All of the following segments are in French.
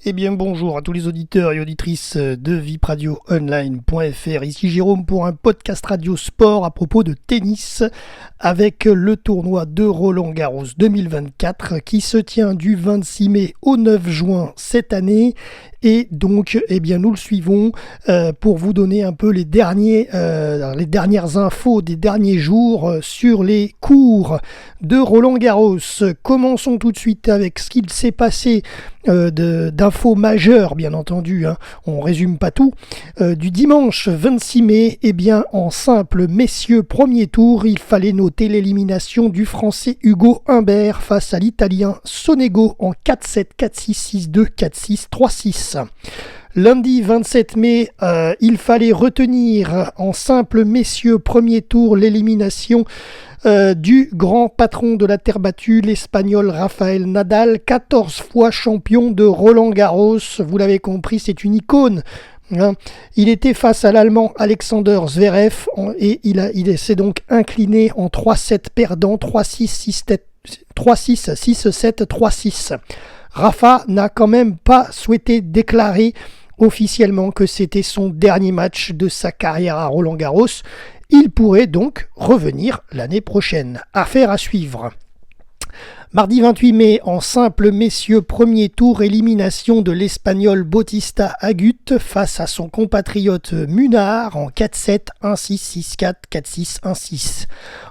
Eh bien bonjour à tous les auditeurs et auditrices de vipradioonline.fr. Ici Jérôme pour un podcast radio sport à propos de tennis avec le tournoi de Roland-Garros 2024 qui se tient du 26 mai au 9 juin cette année. Et donc, eh bien, nous le suivons pour vous donner un peu les dernières infos des derniers jours sur les cours de Roland-Garros. Commençons tout de suite avec ce qu'il s'est passé d'infos majeures, bien entendu, hein. On résume pas tout. Du dimanche 26 mai, eh bien, en simple messieurs premier tour, il fallait noter l'élimination du Français Hugo Humbert face à l'Italien Sonego en 4-7, 4-6, 6-2, 4-6, 3-6. Lundi 27 mai, il fallait retenir en simple messieurs premier tour l'élimination du grand patron de la terre battue, l'Espagnol Rafael Nadal, 14 fois champion de Roland-Garros. Vous l'avez compris, c'est une icône. Il était face à l'Allemand Alexander Zverev et il s'est donc incliné en 3-7 perdant, 3-6, 6-7, 6-7, 3-6. Rafa n'a quand même pas souhaité déclarer officiellement que c'était son dernier match de sa carrière à Roland-Garros. Il pourrait donc revenir l'année prochaine. Affaire à suivre. Mardi 28 mai, en simple messieurs premier tour, élimination de l'Espagnol Bautista Agut face à son compatriote Munar en 4-7, 1-6, 6-4, 4-6, 1-6.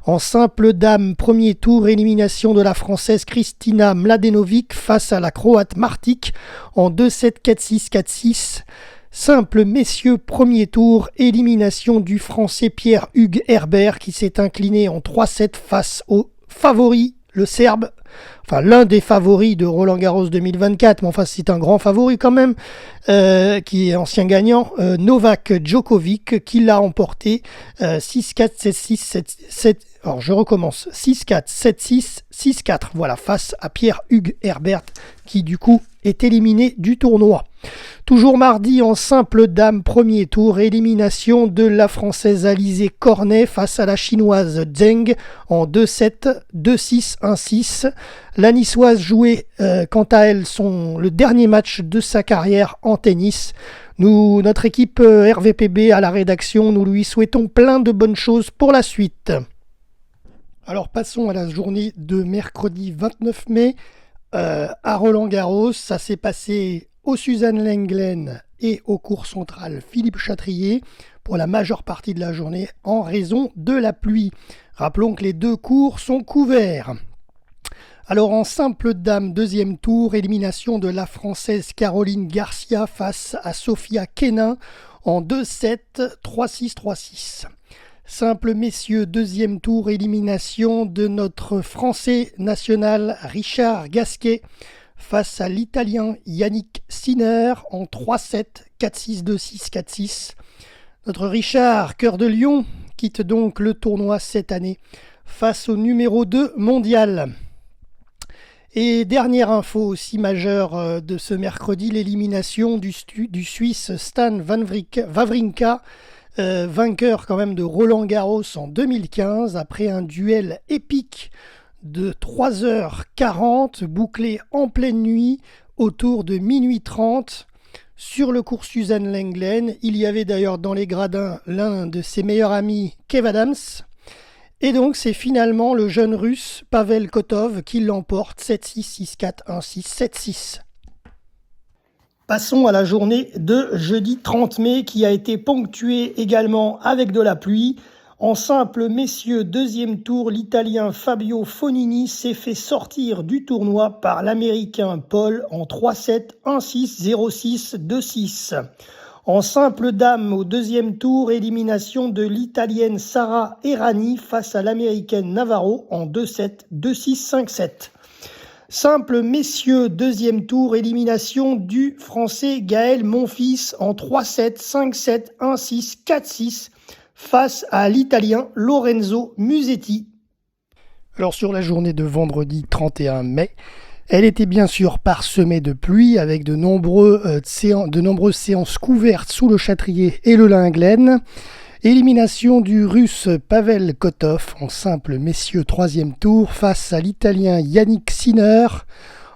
En simple dames premier tour, élimination de la Française Kristina Mladenovic face à la Croate Martic en 2-7, 4-6, 4-6. Simple messieurs premier tour, élimination du Français Pierre-Hugues Herbert qui s'est incliné en 3-7 face au favori, le Serbe, enfin l'un des favoris de Roland-Garros 2024, mais enfin c'est un grand favori quand même, qui est ancien gagnant, Novak Djokovic, qui l'a emporté 6-4, 7-6, 7-7. Alors je recommence, 6-4, 7-6, 6-4, voilà, face à Pierre-Hugues Herbert, qui du coup est éliminé du tournoi. Toujours mardi, en simple dame premier tour, élimination de la Française Alizé Cornet face à la Chinoise Zheng en 2-7, 2-6, 1-6. La Niçoise jouait quant à elle le dernier match de sa carrière en tennis. Notre équipe RVPB à la rédaction, nous lui souhaitons plein de bonnes choses pour la suite. Alors passons à la journée de mercredi 29 mai à Roland-Garros. Ça s'est passé au Suzanne Lenglen et au court central Philippe Chatrier pour la majeure partie de la journée en raison de la pluie. Rappelons que les deux cours sont couverts. Alors en simple dame, deuxième tour, élimination de la Française Caroline Garcia face à Sofia Kenin en 2-7, 3-6, 3-6. Simple messieurs, deuxième tour, élimination de notre Français national Richard Gasquet face à l'Italien Yannick Sinner en 3-7, 4-6, 2-6, 4-6. Notre Richard, cœur de lion, quitte donc le tournoi cette année face au numéro 2 mondial. Et dernière info aussi majeure de ce mercredi, l'élimination du Suisse Stan Wawrinka, vainqueur quand même de Roland-Garros en 2015 après un duel épique de 3h40 bouclé en pleine nuit autour de minuit 30 sur le cours Suzanne Lenglen. Il y avait d'ailleurs dans les gradins l'un de ses meilleurs amis, Kev Adams. Et donc c'est finalement le jeune russe Pavel Kotov qui l'emporte 7-6, 6-4, 1-6, 7-6. Passons à la journée de jeudi 30 mai qui a été ponctuée également avec de la pluie. En simple messieurs, deuxième tour, l'Italien Fabio Fognini s'est fait sortir du tournoi par l'Américain Paul en 3-7, 1-6, 0-6, 2-6. En simple dame, au deuxième tour, élimination de l'Italienne Sara Errani face à l'Américaine Navarro en 2-7, 2-6, 5-7. Simple messieurs, deuxième tour, élimination du Français Gaël Monfils en 3-7, 5-7, 1-6, 4-6 face à l'Italien Lorenzo Musetti. Alors sur la journée de vendredi 31 mai, elle était bien sûr parsemée de pluie avec de nombreuses séances couvertes sous le Châtrier et le Lenglen. Élimination du Russe Pavel Kotov en simple messieurs troisième tour face à l'Italien Yannick Sinner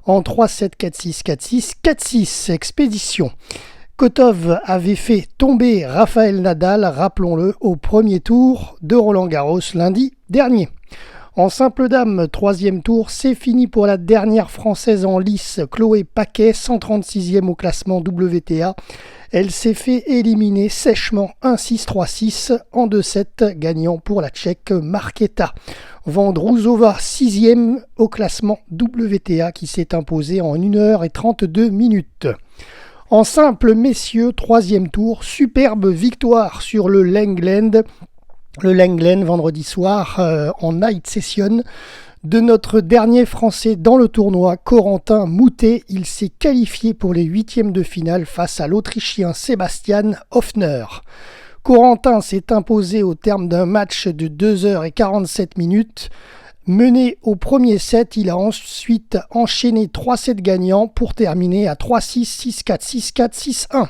en 3-7, 4-6, 4-6, 4-6. Expédition. Kotov avait fait tomber Rafael Nadal, rappelons-le, au premier tour de Roland-Garros lundi dernier. En simple dame, 3e tour, c'est fini pour la dernière française en lice, Chloé Paquet, 136e au classement WTA. Elle s'est fait éliminer sèchement 1-6, 3-6 en 2-7, gagnant pour la Tchèque Markéta. Vondrousova, 6e au classement WTA, qui s'est imposée en 1h32 minutes. En simple messieurs, 3e tour, superbe victoire sur le Lenglen. Le Lenglen, vendredi soir, en night session, de notre dernier Français dans le tournoi, Corentin Moutet. Il s'est qualifié pour les 8e de finale face à l'Autrichien Sebastian Hoffner. Corentin s'est imposé au terme d'un match de 2h47 minutes. Mené au premier set, il a ensuite enchaîné 3 sets gagnants pour terminer à 3-6, 6-4, 6-4, 6-1.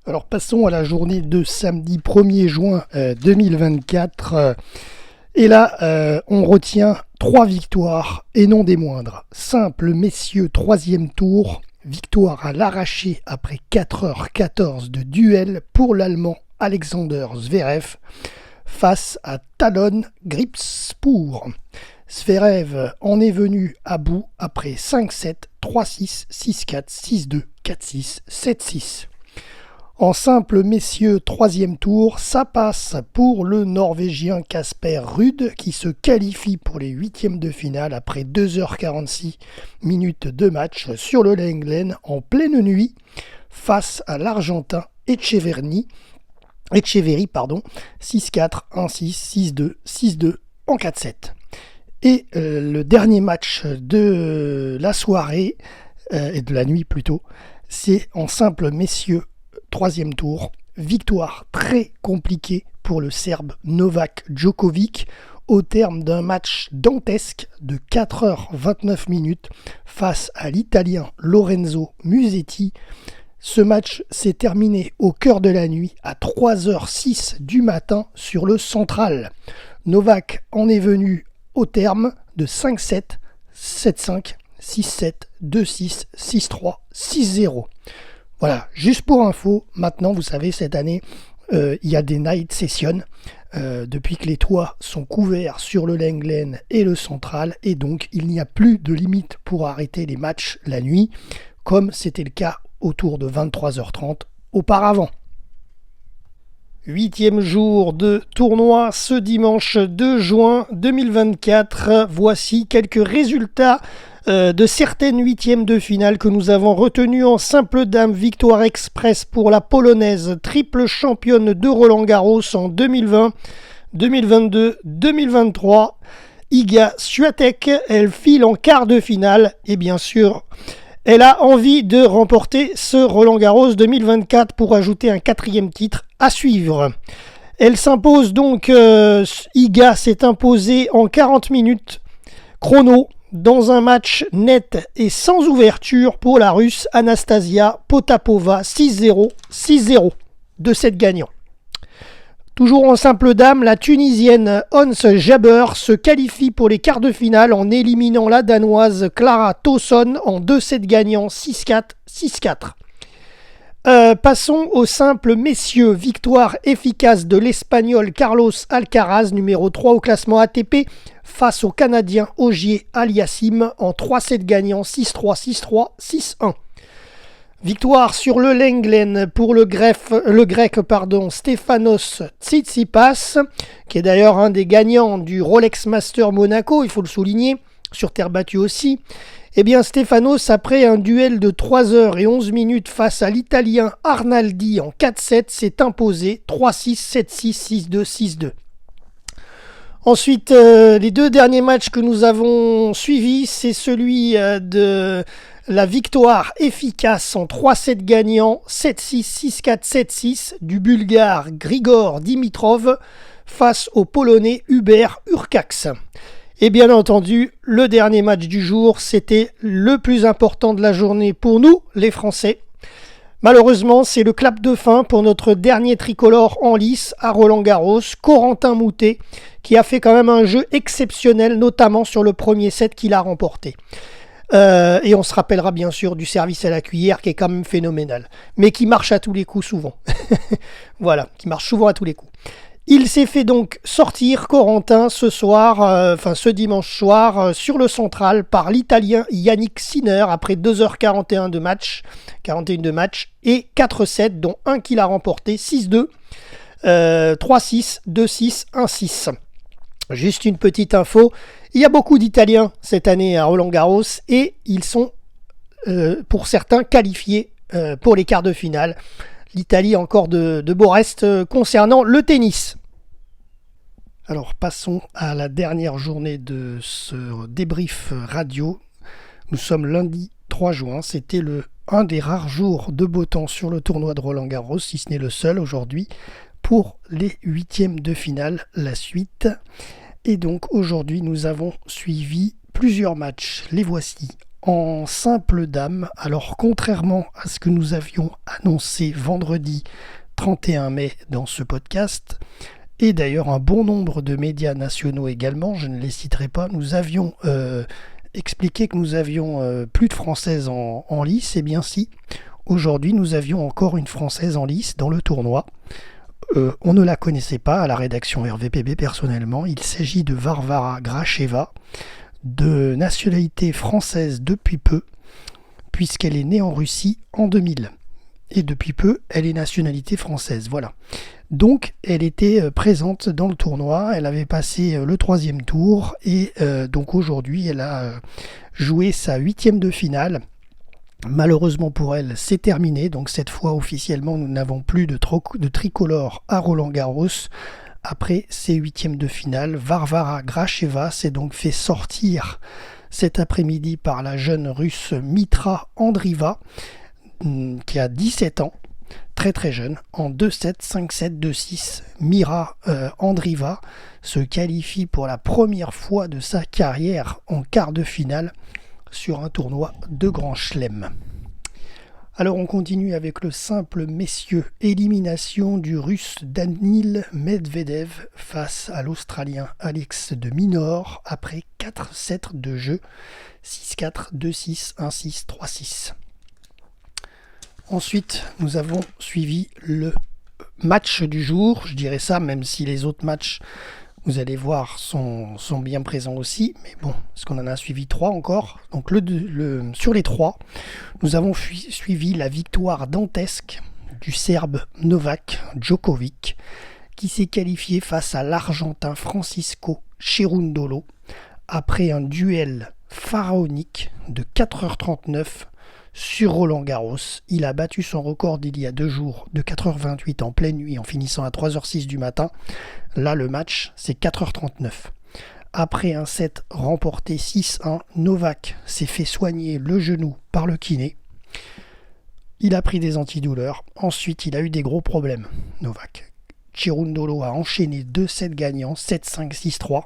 Alors passons à la journée de samedi 1er juin 2024. Et là, on retient 3 victoires et non des moindres. Simple messieurs, 3e tour. Victoire à l'arraché après 4h14 de duel pour l'Allemand Alexander Zverev face à Talon Gripspoor. Zverev en est venu à bout après 5-7, 3-6, 6-4, 6-2, 4-6, 7-6. En simple messieurs, 3e tour, ça passe pour le Norvégien Casper Ruud qui se qualifie pour les 8e de finale après 2h46 minutes de match sur le Lenglen en pleine nuit face à l'Argentin Etcheverry, 6-4, 1-6, 6-2, 6-2 en 4-7. Et le dernier match de la soirée, et de la nuit plutôt, c'est en simple messieurs, 3e tour, victoire très compliquée pour le Serbe Novak Djokovic au terme d'un match dantesque de 4h29 minutes face à l'Italien Lorenzo Musetti. Ce match s'est terminé au cœur de la nuit à 3h06 du matin sur le central. Novak en est venu au terme de 5-7, 7-5, 6-7, 2-6, 6-3, 6-0. Voilà, juste pour info, maintenant vous savez cette année il y a des night sessions depuis que les toits sont couverts sur le Lenglen et le central et donc il n'y a plus de limite pour arrêter les matchs la nuit comme c'était le cas autour de 23h30 auparavant. 8e jour de tournoi ce dimanche 2 juin 2024. Voici quelques résultats de certaines 8e de finale que nous avons retenues en simple dame. Victoire express pour la Polonaise, triple championne de Roland-Garros en 2020, 2022, 2023. Iga Swiatek, elle file en quart de finale et bien sûr, elle a envie de remporter ce Roland-Garros 2024 pour ajouter un 4e titre à suivre. Elle s'impose donc, Iga s'est imposée en 40 minutes chrono dans un match net et sans ouverture pour la Russe Anastasia Potapova 6-0, 6-0, 2-7 gagnants. Toujours en simple dame, la Tunisienne Ons Jabeur se qualifie pour les quarts de finale en éliminant la Danoise Clara Tauson en 2-7 gagnants 6-4, 6-4. Passons au simple messieurs. Victoire efficace de l'Espagnol Carlos Alcaraz, numéro 3 au classement ATP, face au Canadien Ogier Aliassime en 3-7 gagnants 6-3, 6-3, 6-1. Victoire sur le Lenglen pour le grec Stefanos Tsitsipas, qui est d'ailleurs un des gagnants du Rolex Master Monaco, il faut le souligner, sur terre battue aussi. Eh bien Stefanos, après un duel de 3h11 face à l'Italien Arnaldi en 4-7, s'est imposé 3-6, 7-6, 6-2, 6-2. Ensuite, les deux derniers matchs que nous avons suivis, c'est celui de la victoire efficace en 3-7 gagnants, 7-6, 6-4, 7-6 du Bulgare Grigor Dimitrov face au Polonais Hubert Hurkacz. Et bien entendu, le dernier match du jour, c'était le plus important de la journée pour nous, les Français. Malheureusement, c'est le clap de fin pour notre dernier tricolore en lice à Roland-Garros, Corentin Moutet, qui a fait quand même un jeu exceptionnel, notamment sur le premier set qu'il a remporté. Et on se rappellera bien sûr du service à la cuillère qui est quand même phénoménal, mais qui marche à tous les coups souvent. Voilà, qui marche souvent à tous les coups. Il s'est fait donc sortir, Corentin, ce dimanche soir, sur le central par l'Italien Yannick Sinner après 2h41 de match, 41 de match et 4-7, dont un qu'il a remporté, 6-2, 3-6, 2-6, 1-6. Juste une petite info, il y a beaucoup d'Italiens cette année à Roland-Garros et ils sont, pour certains, qualifiés pour les quarts de finale. L'Italie a encore de beaux restes concernant le tennis. Alors passons à la dernière journée de ce débrief radio. Nous sommes lundi 3 juin, c'était un des rares jours de beau temps sur le tournoi de Roland-Garros, si ce n'est le seul aujourd'hui, pour les huitièmes de finale, la suite. Et donc aujourd'hui nous avons suivi plusieurs matchs, les voici. En simple dame, alors contrairement à ce que nous avions annoncé vendredi 31 mai dans ce podcast, et d'ailleurs un bon nombre de médias nationaux également, je ne les citerai pas, nous avions expliqué que nous avions plus de Françaises en lice, et bien si, aujourd'hui nous avions encore une Française en lice dans le tournoi. On ne la connaissait pas à la rédaction RVPB personnellement, il s'agit de Varvara Gracheva, de nationalité française depuis peu, puisqu'elle est née en Russie en 2000. Et depuis peu, elle est nationalité française, voilà. Donc, elle était présente dans le tournoi, elle avait passé le 3e tour, et donc aujourd'hui, elle a joué sa 8e de finale. Malheureusement pour elle, c'est terminé, donc cette fois officiellement, nous n'avons plus de tricolore à Roland-Garros. Après ces 8e de finale, Varvara Gracheva s'est donc fait sortir cet après-midi par la jeune russe Mitra Andreeva, qui a 17 ans, très très jeune, en 2-7, 5-7, 2-6. Mira Andreeva se qualifie pour la première fois de sa carrière en quart de finale sur un tournoi de Grand Chelem. Alors on continue avec le simple messieurs, élimination du russe Danil Medvedev face à l'Australien Alex de Minaur après 4 sets de jeu, 6-4, 2-6, 1-6, 3-6. Ensuite, nous avons suivi le match du jour, je dirais ça, même si les autres matchs, vous allez voir, sont bien présents aussi. Mais bon, parce qu'on en a suivi 3 encore. Donc sur les 3, nous avons suivi la victoire dantesque du Serbe Novak Djokovic, qui s'est qualifié face à l'Argentin Francisco Cerundolo après un duel pharaonique de 4h39 sur Roland-Garros. Il a battu son record d'il y a 2 jours de 4h28 en pleine nuit en finissant à 3h06 du matin. Là, le match, c'est 4h39. Après un set remporté 6-1, Novak s'est fait soigner le genou par le kiné. Il a pris des antidouleurs. Ensuite, il a eu des gros problèmes, Novak. Cerundolo a enchaîné 2 sets gagnants, 7-5, 6-3.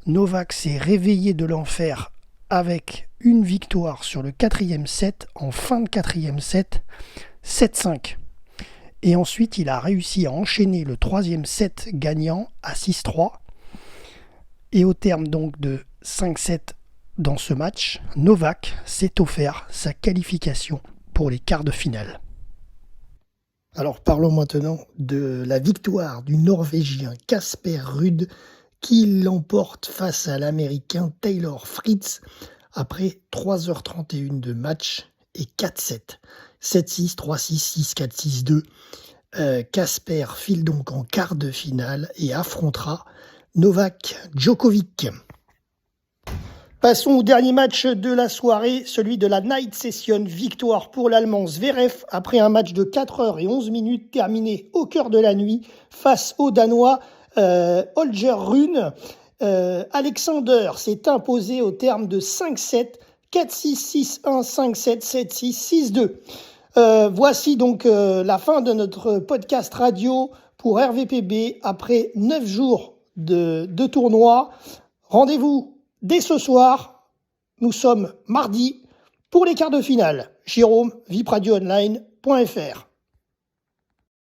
Novak s'est réveillé de l'enfer avec une victoire sur le 4e set, en fin de 4e set, 7-5. Et ensuite, il a réussi à enchaîner le 3e set gagnant à 6-3. Et au terme donc de 5-7 dans ce match, Novak s'est offert sa qualification pour les quarts de finale. Alors parlons maintenant de la victoire du Norvégien Casper Ruud qui l'emporte face à l'Américain Taylor Fritz après 3h31 de match et 4-7. 7-6, 3-6, 6-4, 6-2. Casper file donc en quart de finale et affrontera Novak Djokovic. Passons au dernier match de la soirée, celui de la Night Session. Victoire pour l'Allemand Zverev après un match de 4h11 terminé au cœur de la nuit face au Danois Holger Rune. Alexander s'est imposé au terme de 5-7, 4-6, 6-1, 5-7, 7-6, 6-2. Voici donc la fin de notre podcast radio pour RVPB après 9 jours de tournoi. Rendez-vous dès ce soir, nous sommes mardi, pour les quarts de finale. Jérôme, vipradioonline.fr.